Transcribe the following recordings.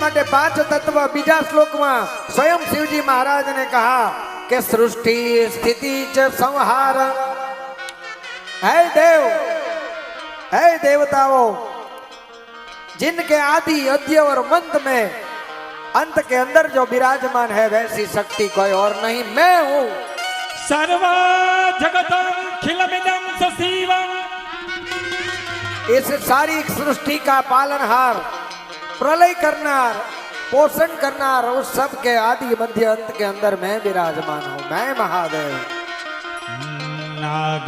माटे पांच तत्व बीजा श्लोक में स्वयं शिवजी महाराज ने कहा कि सृष्टि स्थिति च संहार। है देवताओं, जिनके आदि अद्य और अंत में अंत के अंदर जो विराजमान है वैसी शक्ति कोई और नहीं, मैं हूं। सर्व जगतं खिलमिदं सजीवं, इस सारी सृष्टि का पालनहार, प्रलय करनार, पोषण करनार, उस सब के आदि मध्य अंत के अंदर मैं विराजमान हूं, मैं महादेव। नागेंद्रहाराय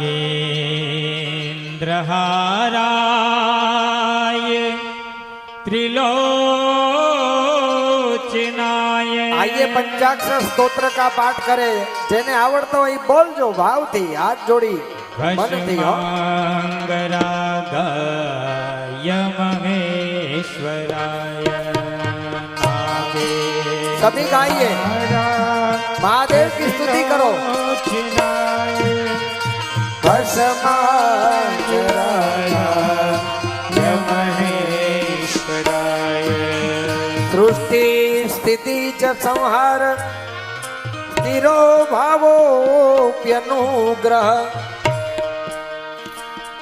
त्रिलोचनाय। आइए पंचाक्षर स्तोत्र का पाठ करे, जेने आवड़तो होय बोल जो भाव थी, हाथ जोड़ी मन थी हो। भस्मांगरागाय महेश्वराय। सभी गाइए, महादेव की स्तुति करो। भस्मांगरागाय महेश्वराय। सृष्टि स्थिति च संहार, स्थिरो भावोऽप्यनुग्रह,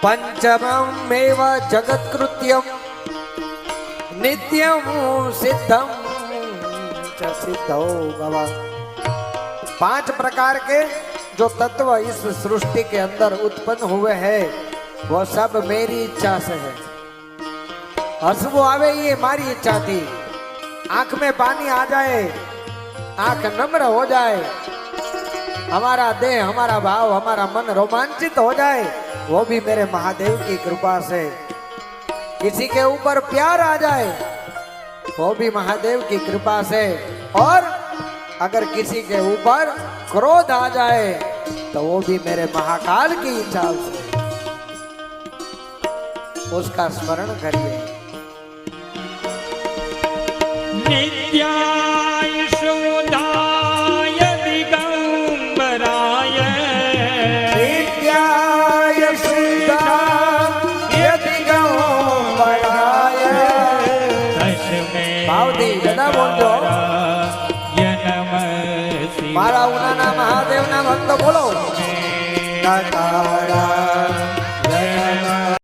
पंचममेव जगत्कृत्यं, नित्यं सिद्धं च सिद्धो भव। पांच प्रकार के जो तत्व इस सृष्टि के अंदर उत्पन्न हुए हैं वो सब मेरी इच्छा से है। हंसवो आवे ये मारी इच्छा थी, आंख में पानी आ जाए, आंख नम्र हो जाए, हमारा देह, हमारा भाव, हमारा मन रोमांचित हो जाए, वो भी मेरे महादेव की कृपा से। किसी के ऊपर प्यार आ जाए वो भी महादेव की कृपा से, और अगर किसी के ऊपर क्रोध आ जाए तो वो भी मेरे महाकाल की इच्छा से। उसका स्मरण करिए। नित्याय शुद्धाय दिगंबराय, नित्याय शुद्धाय दिगंबराय। भावती जदा बोलજો, मारा उना ना महादेव ना भक्त बोलो। नकारा